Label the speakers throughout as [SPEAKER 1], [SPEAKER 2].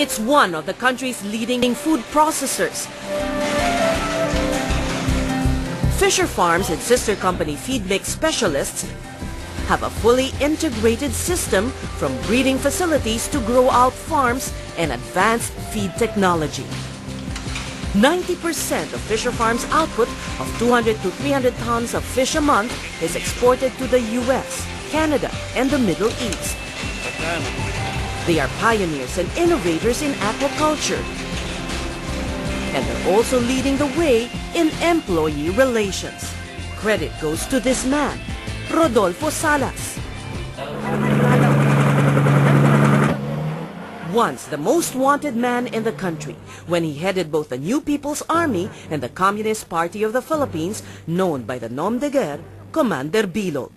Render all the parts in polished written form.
[SPEAKER 1] It's one of the country's leading food processors. Fisher Farms and sister company Feed Mix Specialists have a fully integrated system from breeding facilities to grow-out farms and advanced feed technology. 90% of Fisher Farms' output of 200 to 300 tons of fish a month is exported to the U.S., Canada, and the Middle East. They are pioneers and innovators in aquaculture. And they're also leading the way in employee relations. Credit goes to this man, Rodolfo Salas. Once the most wanted man in the country, when he headed both the New People's Army and the Communist Party of the Philippines, known by the nom de guerre, Kumander Bilog.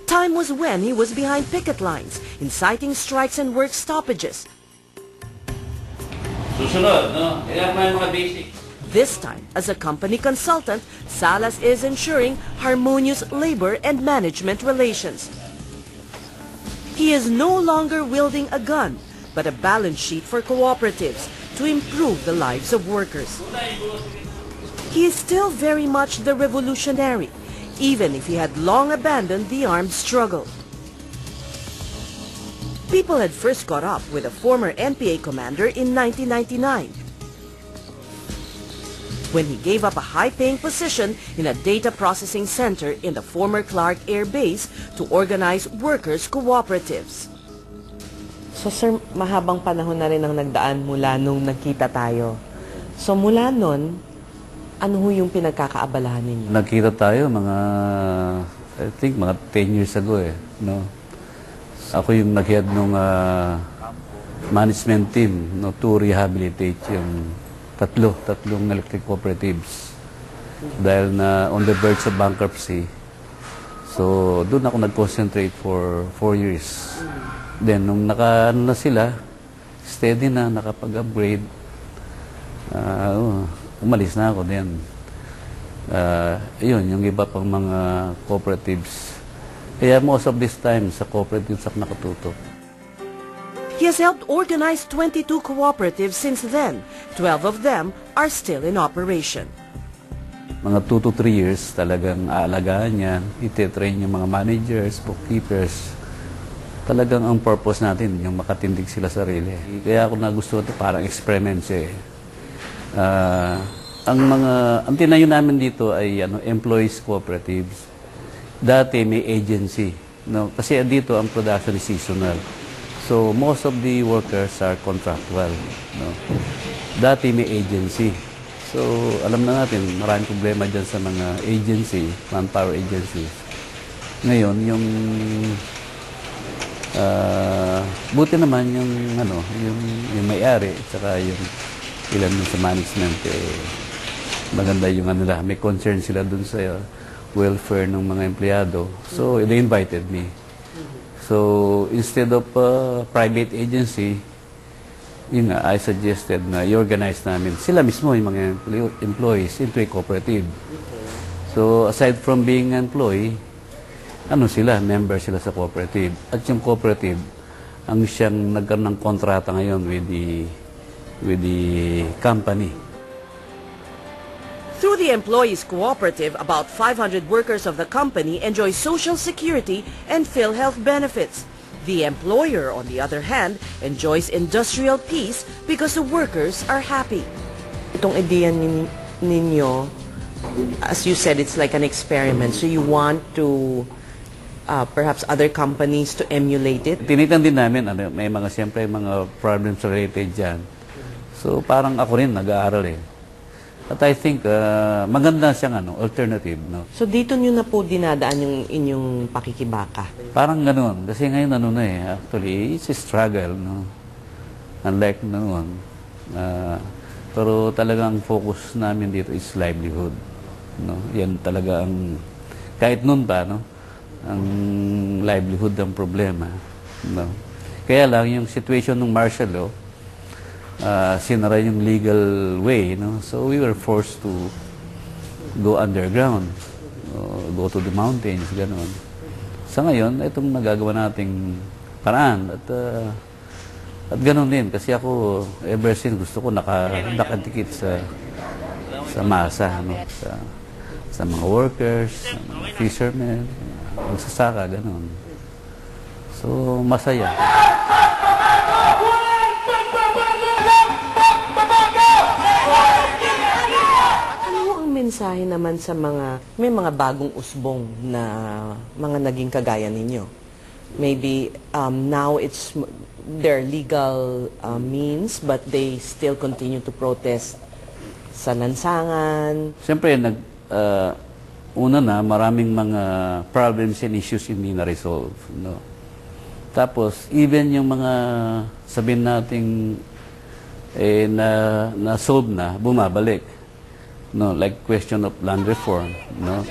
[SPEAKER 1] Time was when he was behind picket lines, inciting strikes and work stoppages.
[SPEAKER 2] Susunod, no? Kailangan mo yung mga basics.
[SPEAKER 1] This time, as a company consultant, Salas is ensuring harmonious labor and management relations. He is no longer wielding a gun, but a balance sheet for cooperatives to improve the lives of workers. He is still very much the revolutionary, even if he had long abandoned the armed struggle. People had first caught up with a former NPA commander in 1999, when he gave up a high-paying position in a data processing center in the former Clark Air Base to organize workers' cooperatives.
[SPEAKER 3] So sir, mahabang panahon na rin ang nagdaan mula nung nagkita tayo. So mula nun, ano ho yung pinagkakaabalahan ninyo?
[SPEAKER 2] Nagkita tayo I think mga 10 years ago no? Ako yung nag-head nung management team, no, to rehabilitate yung tatlong electric cooperatives. Dahil na on the verge of bankruptcy. So, doon ako nag-concentrate for 4 years. Then, nung na sila, steady na, nakapag-upgrade, umalis na ako. Then, yun, yung iba pang mga cooperatives. Kaya most of this time, sa cooperatives ako nakatutok.
[SPEAKER 1] He has helped organize 22 cooperatives since then. 12 of them are still in operation.
[SPEAKER 2] Mga 2 to 3 years talagang aalagaan yan. Ite-train yung mga managers, bookkeepers. Talagang ang purpose natin, yung makatindig sila sarili. Kaya ako nagustuhan ito, parang experiment siya ang tinayo namin dito ay employees cooperatives. Dati may agency. No? Kasi dito ang production is seasonal. So, most of the workers are contractual. No? Dati may agency. So, alam na natin, maraming problema dyan sa mga agency, manpower agencies. Ngayon, yung buti naman yung may-ari, saka yung ilan sa management, maganda yung nila. May concern sila dun sa welfare ng mga empleyado. So, they invited me. So, instead of private agency, yun nga, I suggested na i-organize namin sila mismo, yung mga employees, into a cooperative. So, aside from being an employee, member sila sa cooperative. At yung cooperative, ang siyang nagkaroon ng kontrata ngayon with the company.
[SPEAKER 1] Through the employees' cooperative, about 500 workers of the company enjoy social security and PhilHealth benefits. The employer, on the other hand, enjoys industrial peace because the workers are happy.
[SPEAKER 3] Itong idea ninyo, as you said, it's like an experiment. So you want to, perhaps other companies to emulate it?
[SPEAKER 2] Tinitan din namin, may siyempre mga problems related dyan. So parang ako rin nag-aaral But I think maganda siyang alternative. No?
[SPEAKER 3] So dito nyo na po dinadaan yung inyong pakikibaka?
[SPEAKER 2] Parang ganoon. Kasi ngayon actually, it's a struggle. No? Unlike noon. Pero talagang focus namin dito is livelihood. No? Yan talaga kahit noon pa, no? Ang livelihood ang problema. No? Kaya lang, yung situation ng martial law, sinara yung legal way, no? So we were forced to go underground, go to the mountains, gano'n. Sa ngayon, itong nagagawa nating paraan. At ganun din, kasi ako, ever since, gusto ko nakadikit sa masa, no? Sa mga workers, sa mga fishermen, magsasaka, ganun. So, masaya.
[SPEAKER 3] Ano ang mensahe naman sa may mga bagong usbong na mga naging kagaya ninyo? Maybe now it's their legal means, but they still continue to protest sa lansangan.
[SPEAKER 2] Siyempre, una na, maraming mga problems and issues hindi na-resolve. No? Tapos, even yung mga sabihin nating na-solve na, bumabalik. No? Like question of land reform. No?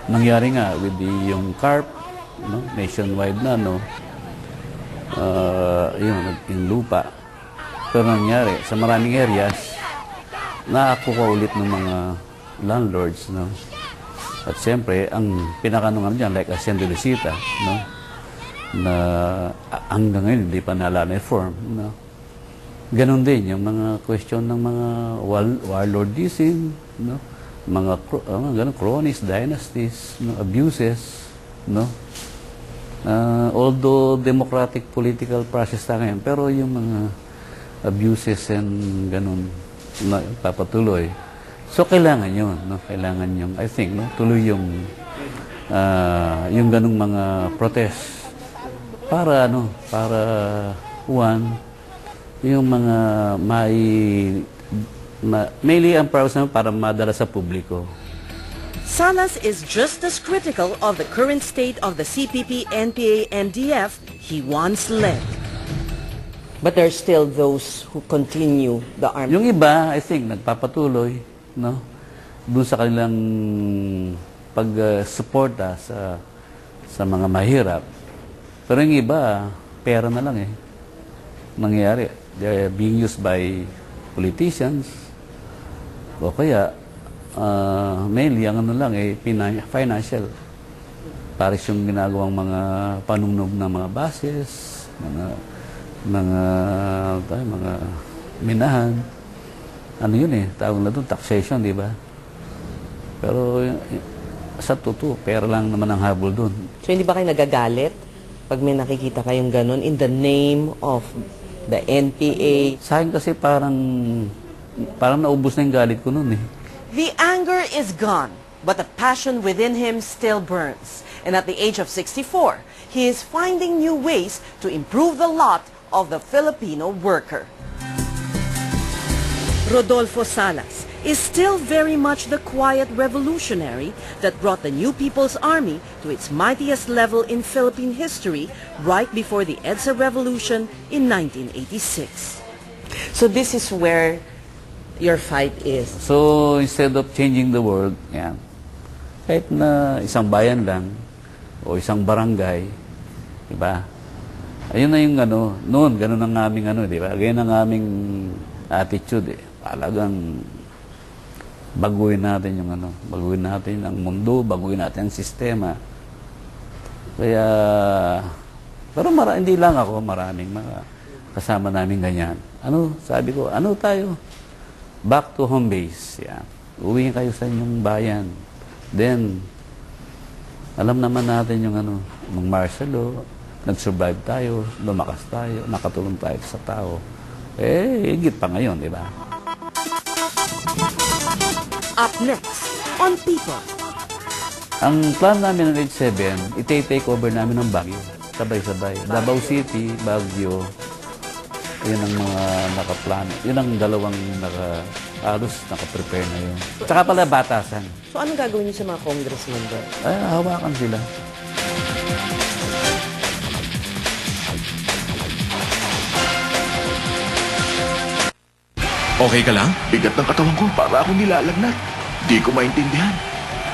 [SPEAKER 2] Nangyari nga with yung CARP, no? Nationwide na, no? Yung lupa. Pero nangyari, sa maraming areas, nakakuha ulit ng mga landlords, no? At siyempre, ang pinakanungan dyan, like Hacienda Luisita, no? Na hanggang ngayon, hindi pa nala-reform, no? Ganon din, yung mga question ng mga warlordism, no? Mga cronies, dynasties, no? Abuses, no? Although democratic political process na ngayon, pero yung mga abuses and ganon, na papatuloy. So, kailangan yun, no? Kailangan yung, I think, no? Tuloy yung ganung mga protest para, yung mga mainly ang purpose naman para madala sa publiko.
[SPEAKER 1] Salas is just as critical of the current state of the CPP, NPA, and DF he once led.
[SPEAKER 3] But there are still those who continue the armed.
[SPEAKER 2] Yung iba, I think, nagpapatuloy, no? Doon sa kanilang pag-suporta sa mga mahirap. Pero yung iba, pera na lang nangyayari. They're being used by politicians. O kaya, mainly, ang financial. Paris yung ginagawang mga panungnog ng mga bases, mga minahan. Ano yun tawag na doon, taxation, di ba? Pero sa totoo, pera lang naman ang habol doon.
[SPEAKER 3] So hindi ba kayo nagagalit pag may nakikita kayong ganun in the name of the NPA?
[SPEAKER 2] Sa akin kasi parang naubos na yung galit ko noon
[SPEAKER 1] The anger is gone, but the passion within him still burns. And at the age of 64, he is finding new ways to improve the lot of the Filipino worker. Rodolfo Salas is still very much the quiet revolutionary that brought the New People's Army to its mightiest level in Philippine history right before the EDSA Revolution in 1986.
[SPEAKER 3] So this is where your fight is.
[SPEAKER 2] So, instead of changing the world, kahit na isang bayan lang, o isang barangay, diba? Ayun na yung noon, ganun ang aming diba? Ganyan ang aming attitude Talagang baguhin natin yung baguhin natin ang mundo, baguhin natin ang sistema. Kaya, pero hindi lang ako, maraming mga kasama namin ganyan. Sabi ko, tayo? Back to home base. Yan. Uwi kayo sa inyong bayan. Then, alam naman natin yung ng martial law, nag-survive tayo, lumakas tayo, nakatulong tayo sa tao. Higit pa ngayon, di ba?
[SPEAKER 1] Up next, on People.
[SPEAKER 2] Ang plan namin ng age 7, ite-take over namin ng Baguio. Sabay-sabay. Davao City, Baguio. Yun ang mga nakaplano. Yun ang dalawang halos nakaprepare na yun. Tsaka pala batasan.
[SPEAKER 3] So anong gagawin niyo sa mga congressmen doon?
[SPEAKER 2] Hawakan sila.
[SPEAKER 4] Okay ka lang? Bigat ng katawan ko. Para akong nilalagnat. Di ko maintindihan.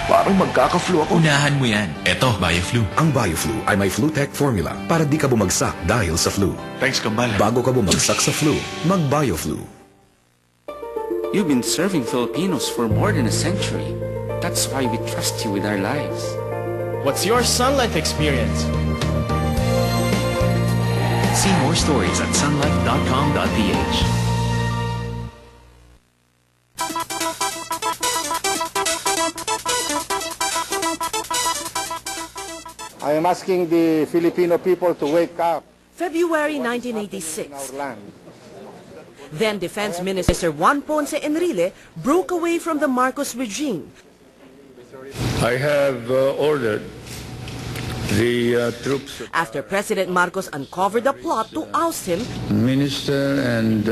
[SPEAKER 4] Parang magkaka-flu ako. Unahan mo yan. Eto, BioFlu.
[SPEAKER 5] Ang BioFlu ay may FluTech formula para di ka bumagsak dahil sa flu.
[SPEAKER 4] Thanks, Kambal.
[SPEAKER 5] Bago ka bumagsak sa flu, mag-BioFlu.
[SPEAKER 6] You've been serving Filipinos for more than a century. That's why we trust you with our lives.
[SPEAKER 7] What's your Sun Life experience?
[SPEAKER 4] See more stories at sunlight.com.ph.
[SPEAKER 7] I am asking the Filipino people to wake up.
[SPEAKER 1] February 1986. Then Defense Minister Juan Ponce Enrile broke away from the Marcos regime.
[SPEAKER 8] I have ordered the troops,
[SPEAKER 1] After President Marcos uncovered a plot to oust him,
[SPEAKER 8] Minister and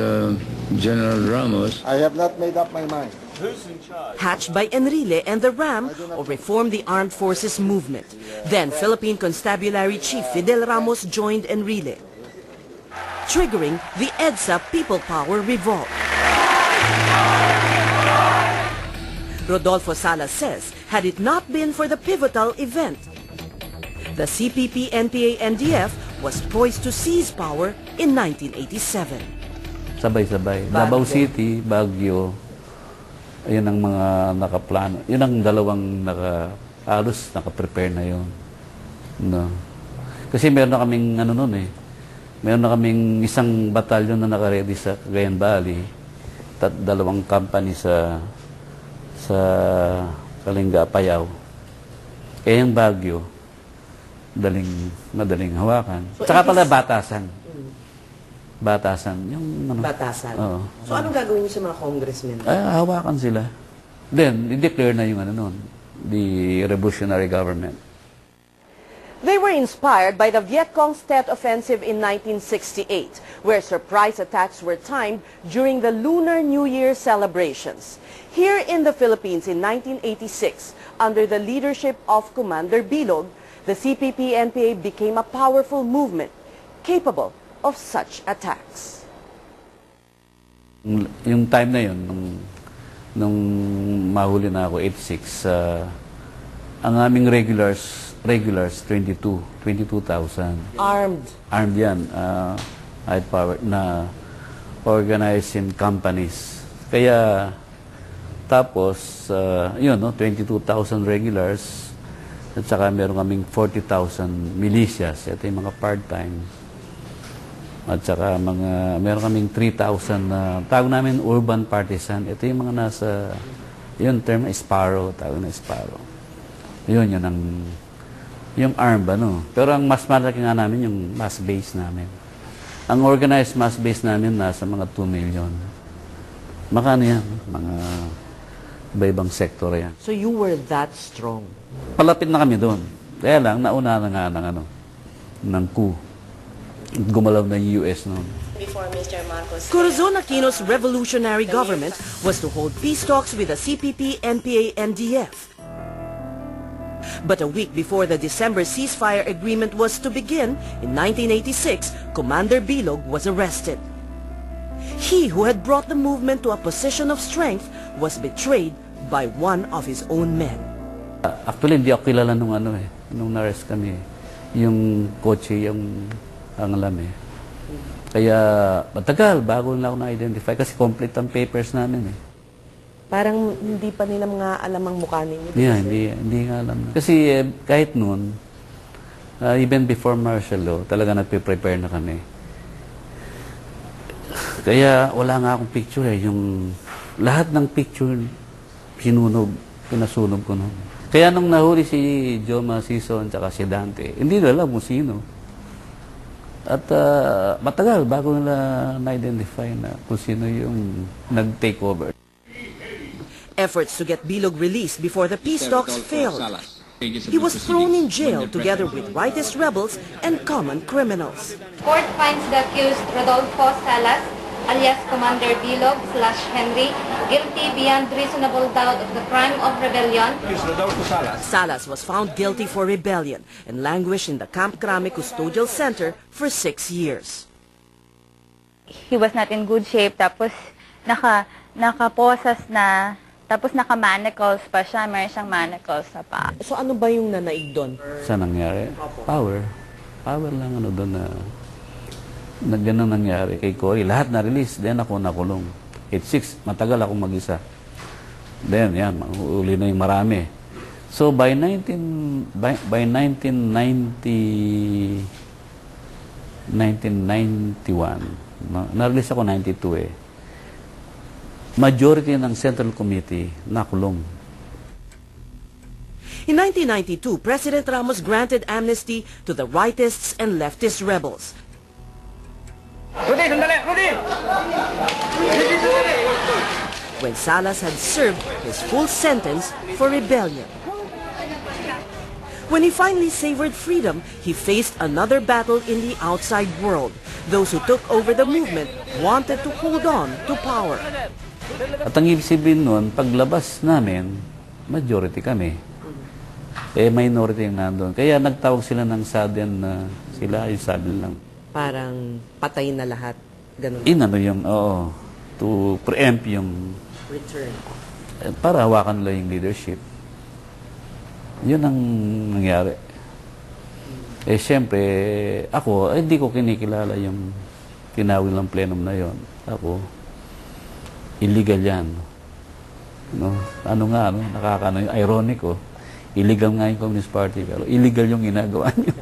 [SPEAKER 8] General Ramos.
[SPEAKER 7] I have not made up my mind.
[SPEAKER 1] hatched by Enrile and the RAM, or Reform the Armed Forces movement. Then Philippine Constabulary Chief Fidel Ramos joined Enrile, triggering the EDSA People Power Revolt. Rodolfo Salas says, had it not been for the pivotal event, the CPP, NPA, NDF was poised to seize power in 1987.
[SPEAKER 2] Sabay-sabay. Davao City, Baguio, yun ang mga nakaplano. Yun ang dalawang halos naka-prepare na yun. No. Kasi meron na kaming ano nun eh. Meron na kaming isang batalyon na naka-ready sa Cagayan Valley. Dalawang company sa Kalinga, Apayao. Eh yung Baguio, madaling hawakan.
[SPEAKER 3] So,
[SPEAKER 2] Tsaka pala batasan. Batasan. Yung, ano,
[SPEAKER 3] Batasan.
[SPEAKER 2] Oo.
[SPEAKER 3] So anong gagawin niyo sa mga congressmen?
[SPEAKER 2] Hawakan sila. Then, i-declare na yung ano nun, the revolutionary government.
[SPEAKER 1] They were inspired by the Viet Cong's Tet Offensive in 1968, where surprise attacks were timed during the Lunar New Year celebrations. Here in the Philippines in 1986, under the leadership of Kumander Bilog, the CPP-NPA became a powerful movement capable of such attacks.
[SPEAKER 2] Yung time na yun, nung mahuli na ako, 86, ang aming regulars 22,000. Armed yan. High power na organized in companies. Kaya, tapos, yun, no, 22,000 regulars, at saka meron kaming 40,000 militias. Ito yung mga part-time. At saka meron kaming 3,000 na, tawag namin urban partisan. Ito yung mga nasa, yun, term na Sparrow, tawag na Sparrow. Yun yung arm ba, no? Pero ang mas malaki nga namin, yung mass base namin. Ang organized mass base namin, nasa mga 2 million. Makano yan? Mga iba-ibang sektor yan.
[SPEAKER 3] So you were that strong?
[SPEAKER 2] Palapit na kami doon. Kaya lang, nauna na nga ng coup. Gumalaw na yung US noon.
[SPEAKER 9] Before Mr. Marcos.
[SPEAKER 1] Corazon Aquino's revolutionary government was to hold peace talks with the CPP, NPA, NDF. But a week before the December ceasefire agreement was to begin, in 1986, Kumander Bilog was arrested. He who had brought the movement to a position of strength was betrayed by one of his own men.
[SPEAKER 2] Actually, hindi ako kilala nung na-arrest kami. Yung kotse, yung ang alam eh. Kaya matagal bago na ako na-identify kasi complete ang papers namin eh.
[SPEAKER 3] Parang hindi pa nila mga alam ang mukha ninyo.
[SPEAKER 2] Yeah, hindi nga alam. Kasi kahit noon, even before martial law, talaga nagpe-prepare na kami. Kaya wala nga akong picture eh. Yung lahat ng picture pinasunog ko noon. Kaya nung nahuli si Joma Sison at si Dante, hindi na alam kung sino. At matagal bago nila na-identify na kung sino yung nag-take over.
[SPEAKER 1] Efforts to get Bilog released before the peace talks failed. He was thrown in jail together with rightist rebels and common criminals.
[SPEAKER 9] Court finds the accused Rodolfo Salas, alias Kumander Bilog / Henry, guilty beyond reasonable doubt of the crime of rebellion.
[SPEAKER 1] Salas was found guilty for rebellion and languished in the Camp Crame Custodial Center for 6 years.
[SPEAKER 10] He was not in good shape, tapos nakaposas na, tapos naka-manacles pa siya, meron siyang manacles sa paa.
[SPEAKER 3] So ano ba yung nanaig doon?
[SPEAKER 2] Saan nangyari? Power. Power lang doon na ganun nangyari kay Cory. Lahat na-release. Then ako nakulong. 86, matagal akong mag-isa. Then, yan, uli na yung marami. So, by 1990, 1991. No? Na-release ako 92 eh. Majority ng Central Committee nakulong.
[SPEAKER 1] In 1992, President Ramos granted amnesty to the rightists and leftist rebels. When Salas had served his full sentence for rebellion. When he finally savored freedom, he faced another battle in the outside world. Those who took over the movement wanted to hold on to power.
[SPEAKER 2] At ang ibig sabihin nun, paglabas namin, majority kami. Eh, minority yung nandun. Kaya nagtawag sila ng sudden na sila yung sudden lang.
[SPEAKER 3] Parang patay na lahat. Ganun.
[SPEAKER 2] Inano yung, oo, to preempt yung
[SPEAKER 3] Return.
[SPEAKER 2] para hawakan nila yung leadership. Yun ang nangyari. Eh, siyempre, ako, hindi ko kinikilala yung tinawag ng plenum na yon. Ako, illegal yan. No? Ano nga, no? Nakakano yung ironic, oh. Illegal nga yung Communist Party, pero illegal yung ginagawa niyo.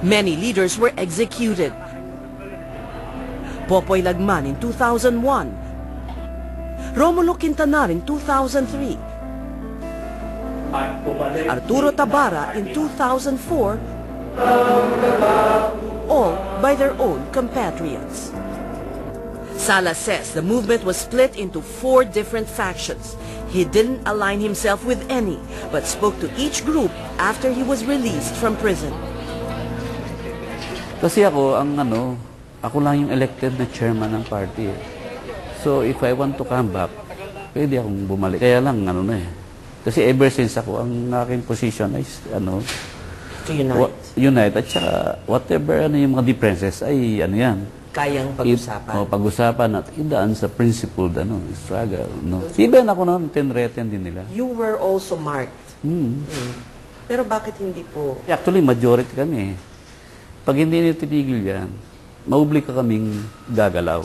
[SPEAKER 1] Many leaders were executed. Popoy Lagman in 2001. Romulo Quintanar in 2003. Arturo Tabara in 2004, all by their own compatriots. Salas says the movement was split into 4 different factions. He didn't align himself with any, but spoke to each group after he was released from prison.
[SPEAKER 2] Kasi ako, ako lang yung elected na chairman ng party. So, if I want to come back, pwede akong bumalik. Kaya lang, Kasi ever since ako, ang aking position is,
[SPEAKER 3] To unite.
[SPEAKER 2] Unite. At saka, whatever yung mga differences, ay, yan.
[SPEAKER 3] Kayang pag-usapan.
[SPEAKER 2] Pag-usapan at idaan sa principled, struggle, no? Even ako noon, tinreten din nila.
[SPEAKER 3] You were also marked. Pero bakit hindi po?
[SPEAKER 2] Actually, majority kami. Pag hindi nyo tinigil yan, maubli ka kaming gagalaw.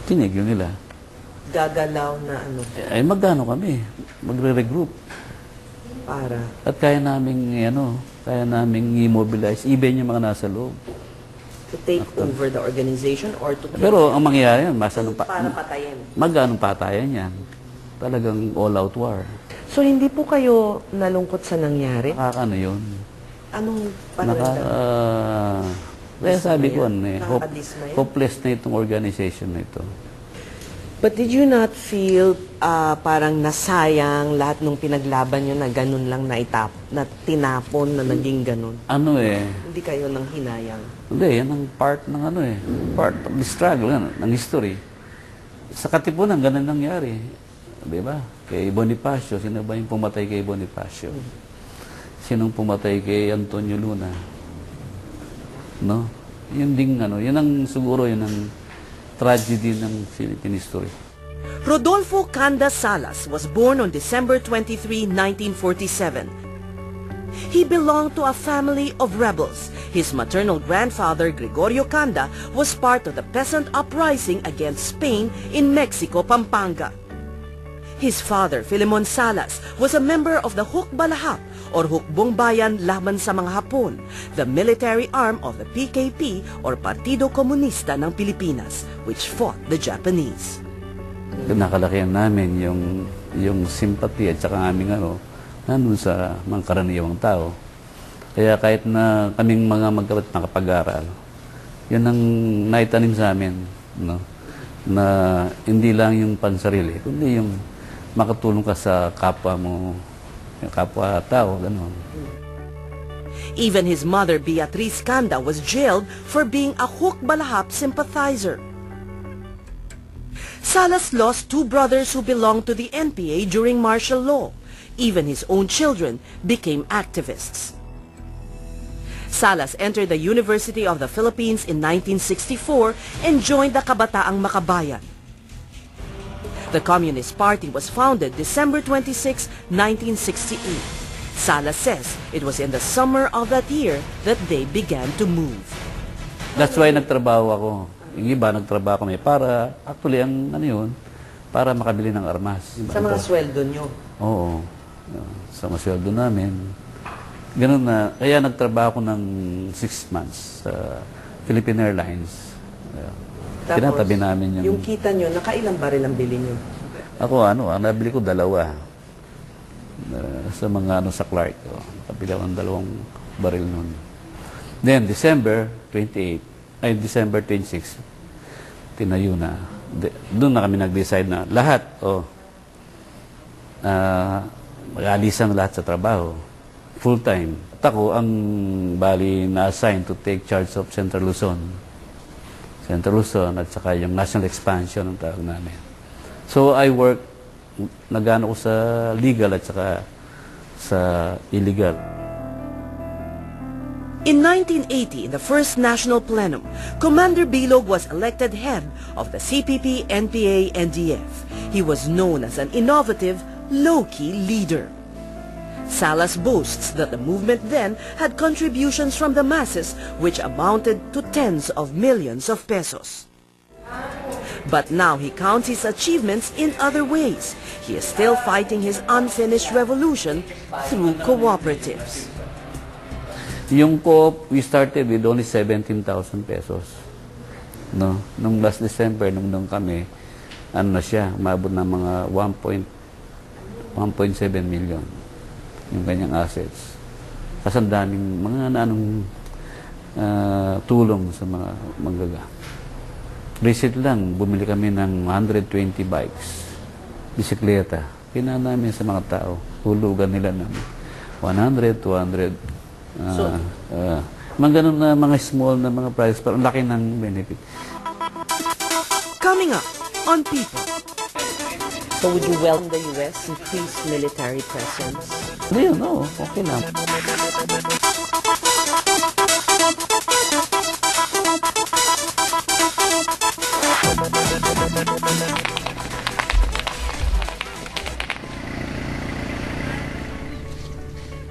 [SPEAKER 2] Tinigil nila.
[SPEAKER 3] Gagalaw na ano?
[SPEAKER 2] Ay, magkano kami? Magre-regroup.
[SPEAKER 3] Para?
[SPEAKER 2] At kaya naming, kaya naming i-mobilize, even yung mga nasa loob.
[SPEAKER 3] To take over the organization or to...
[SPEAKER 2] Pero ang mangyayari yan,
[SPEAKER 3] para patayin.
[SPEAKER 2] Magkanong patayan yan? Talagang all-out war.
[SPEAKER 3] So, hindi po kayo nalungkot sa nangyari?
[SPEAKER 2] Nakakano yun?
[SPEAKER 3] Anong panuwenda?
[SPEAKER 2] Kaya sabi ko, hopeless na itong organization na ito.
[SPEAKER 3] But did you not feel parang nasayang lahat ng pinaglaban nyo na ganun lang na tinapon na naging ganun? Hindi kayo nang hinayang?
[SPEAKER 2] Hindi, yan ang part ng part of the struggle, ng history. Sa Katipunan, ganun nangyari. Diba? Kay Bonifacio, sino ba yung pumatay kay Bonifacio? Sinong pumatay kay Antonio Luna? No? Yun ding, yun ang siguro, yun ang tragedy ng Philippine history.
[SPEAKER 1] Rodolfo Canda Salas was born on December 23, 1947. He belonged to a family of rebels. His maternal grandfather, Gregorio Canda, was part of the peasant uprising against Spain in Mexico, Pampanga. His father, Filemon Salas, was a member of the Hukbalahap or Hukbong Bayan laban sa mga Hapon, the military arm of the PKP or Partido Komunista ng Pilipinas, which fought the Japanese.
[SPEAKER 2] Nakalakihan namin yung sympathy at saka aming nandun sa mga karaniwang tao. Kaya kahit na kaming mga makapag-aral, yun ang naitanim sa amin, na hindi lang yung pansarili, kundi yung makatulong ka sa kapwa mo, yung kapwa-tao, gano'n.
[SPEAKER 1] Even his mother, Beatriz Canda, was jailed for being a Hukbalahap sympathizer. Salas lost 2 brothers who belonged to the NPA during martial law. Even his own children became activists. Salas entered the University of the Philippines in 1964 and joined the Kabataang Makabayan. The Communist Party was founded December 26, 1968. Salas says it was in the summer of that year that they began to move.
[SPEAKER 2] That's why nagtrabaho ako. Yung iba, nagtrabaho kami para, actually, para makabili ng armas.
[SPEAKER 3] Sa mga sweldo nyo?
[SPEAKER 2] Oo. Sa mga sweldo namin. Ganun na. Kaya nagtrabaho ko ng 6 months sa Philippine Airlines.
[SPEAKER 3] Tapos,
[SPEAKER 2] Tinatabi namin
[SPEAKER 3] yung kita nyo, nakailang baril ang bili nyo?
[SPEAKER 2] Ako, ang nabili ko 2. Sa mga sa Clark. Nabili ako ng 2 baril nun. Then, December 26, tinayo na. Doon na kami nag-decide na lahat, mag-alisan lahat sa trabaho. Full-time. At ako ang bali na-assign to take charge of Central Luzon. Central Luzon at saka yung national expansion ang tawag namin. So I work, nagano ko sa legal at saka sa illegal.
[SPEAKER 1] In 1980, in the first national plenum, Kumander Bilog was elected head of the CPP, NPA, NDF. He was known as an innovative, low-key leader. Salas boasts that the movement then had contributions from the masses which amounted to tens of millions of pesos. But now he counts his achievements in other ways. He is still fighting his unfinished revolution through cooperatives.
[SPEAKER 2] Yung co-op, we started with only 17,000 pesos. No? Nung last December, nung kami, ano na siya, umabot ng mga 1.7 million yung kanyang assets. Kasi ang daming mga tulong sa mga manggaga. Recent lang, bumili kami ng 120 bikes, bisikleta. Kina namin sa mga tao. Hulugan nila ng 100, 200. Mga ganun na mga small na mga prices, pero ang laki ng benefit.
[SPEAKER 1] Coming up on People.
[SPEAKER 3] So would you welcome the U.S. increased military presence?
[SPEAKER 2] Hindi, no. Okay lang.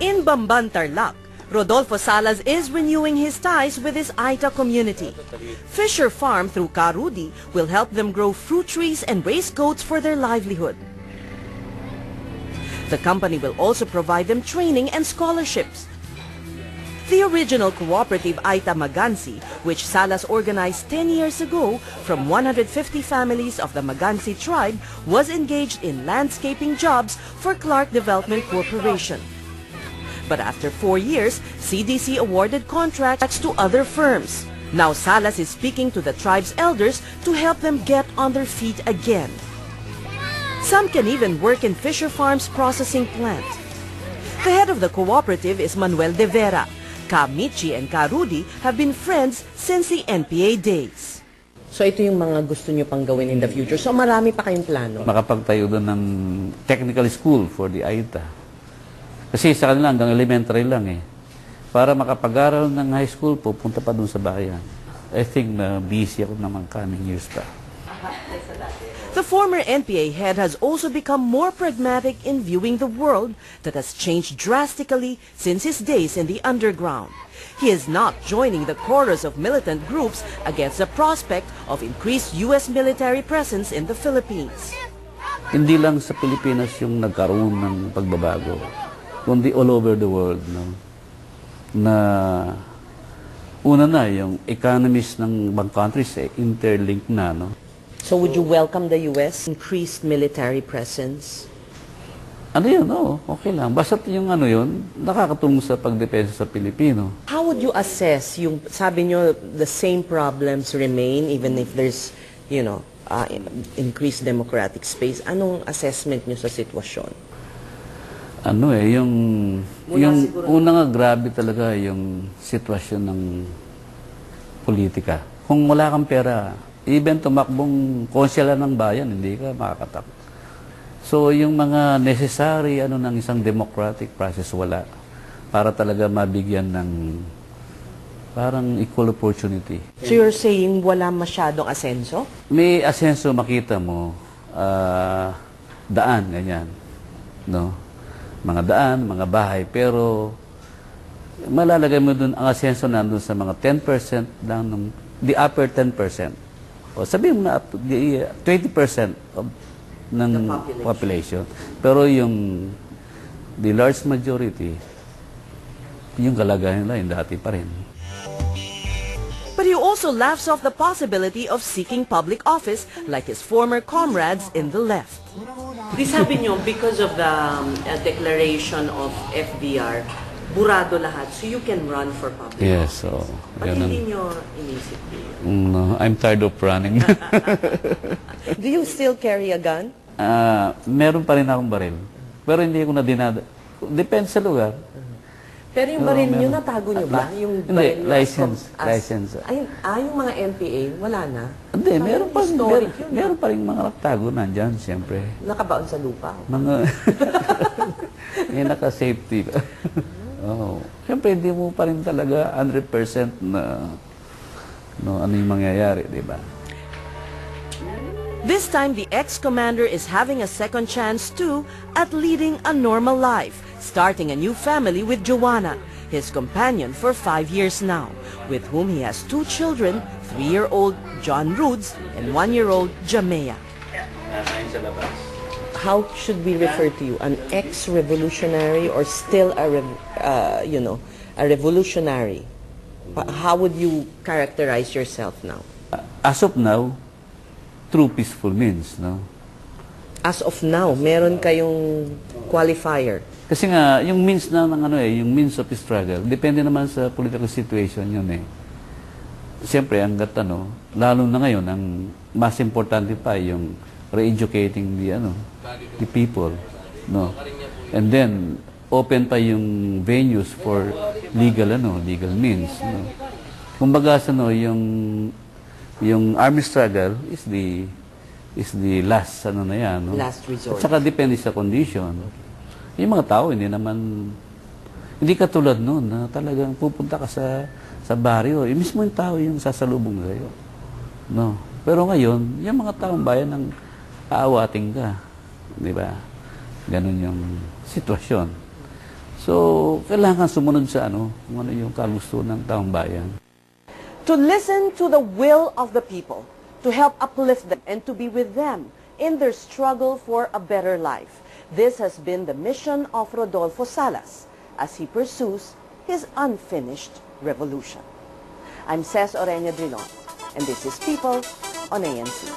[SPEAKER 1] In Bamban, Tarlac, Rodolfo Salas is renewing his ties with his Aita community. Fisher Farm through Karudi will help them grow fruit trees and raise goats for their livelihood. The company will also provide them training and scholarships. The original cooperative Aita Magansi, which Salas organized 10 years ago from 150 families of the Magansi tribe, was engaged in landscaping jobs for Clark Development Corporation. But after 4 years, CDC awarded contracts to other firms. Now Salas is speaking to the tribe's elders to help them get on their feet again. Some can even work in Fisher Farm's processing plant. The head of the cooperative is Manuel de Vera. Kamichi and Karudi have been friends since the NPA days.
[SPEAKER 3] So ito yung mga gusto nyo pang gawin in the future. So marami pa kayong plano.
[SPEAKER 2] Makapagtayo doon ng technical school for the Aita. Kasi sa kanila hanggang elementary lang eh. Para makapag-aral ng high school, pupunta pa doon sa bayan. I think na busy ako naman coming years pa.
[SPEAKER 1] The former NPA head has also become more pragmatic in viewing the world that has changed drastically since his days in the underground. He is not joining the chorus of militant groups against the prospect of increased U.S. military presence in the Philippines.
[SPEAKER 2] Hindi lang sa Pilipinas yung nagkaroon ng pagbabago, kundi all over the world, no? Na una na yung economies ng ibang countries interlinked na, no?
[SPEAKER 3] So would you welcome the U.S. increased military presence?
[SPEAKER 2] Ano yun, no? Okay lang. Basta yung ano yun, nakakatulong sa pagdepensa sa Pilipino.
[SPEAKER 3] How would you assess yung, sabi nyo, the same problems remain even if there's, you know, increased democratic space? Anong assessment nyo sa sitwasyon?
[SPEAKER 2] Ano yung una nga grabe talaga yung sitwasyon ng politika. Kung wala kang pera, even tumakbong konsyela ng bayan, hindi ka makakatak. So yung mga necessary ng isang democratic process wala para talaga mabigyan ng parang equal opportunity.
[SPEAKER 3] So you're saying wala masyadong asenso?
[SPEAKER 2] May asenso makita mo, daan, ganyan. No? Mga daan, mga bahay, pero malalagay mo dun ang asenso nandun sa mga 10% lang, the upper 10%. O sabihin mo na 20% ng population. Pero yung the large majority, yung kalagayan nila, yung dati pa rin.
[SPEAKER 1] But he also laughs off the possibility of seeking public office like his former comrades in the left.
[SPEAKER 3] Di sabi nyo, because of the declaration of FDR, burado lahat, so you can run for public
[SPEAKER 2] Yes,
[SPEAKER 3] office.
[SPEAKER 2] so...
[SPEAKER 3] Ba't
[SPEAKER 2] ganun.
[SPEAKER 3] hindi nyo inisip yun?
[SPEAKER 2] No, I'm tired of running.
[SPEAKER 3] Do you still carry a gun?
[SPEAKER 2] Meron pa rin akong baril. Pero hindi ko na depende sa lugar.
[SPEAKER 3] Pero yung baril nyo, natago nyo ba? Yung
[SPEAKER 2] Hindi,
[SPEAKER 3] baril nyo
[SPEAKER 2] license.
[SPEAKER 3] Yung mga NPA, wala na?
[SPEAKER 2] Hindi, meron pa,
[SPEAKER 3] historic yun,
[SPEAKER 2] meron pa rin mga nagtago nandyan, siyempre.
[SPEAKER 3] Nakabaon sa lupa.
[SPEAKER 2] Mga, may naka-safety. Oh. Siyempre, hindi mo pa rin talaga 100% na ano yung mangyayari, di ba?
[SPEAKER 1] This time, the ex-commander is having a second chance too at leading a normal life, starting a new family with Joanna, his companion for 5 years now, with whom he has 2 children, 3-year-old John Rudes and 1-year-old Jamea.
[SPEAKER 3] How should we refer to you? An ex-revolutionary or still a revolutionary? How would you characterize yourself now?
[SPEAKER 2] As of now, through peaceful means, no?
[SPEAKER 3] As of now, meron kayong qualifier.
[SPEAKER 2] Kasi nga, yung means na ng yung means of struggle, depende naman sa political situation yun eh. Siyempre, lalo na ngayon, ang mas importante pa yung re-educating the people, no? And then, open pa yung venues for legal means, no? Kumbaga, yung army struggle is the last, no?
[SPEAKER 3] Last resort.
[SPEAKER 2] At saka depende sa condition. Yung mga tao, hindi katulad noon na talagang pupunta ka sa baryo. Mismo yung tao yung sasalubong sa'yo. No? Pero ngayon, yung mga taong bayan ang aawating ka. Di ba? Ganun yung sitwasyon. So, kailangan sumunod sa kung ano yung kagusto ng taong bayan.
[SPEAKER 1] To listen to the will of the people, to help uplift them and to be with them in their struggle for a better life. This has been the mission of Rodolfo Salas as he pursues his unfinished revolution. I'm Ces Drilon, and this is People on ANC.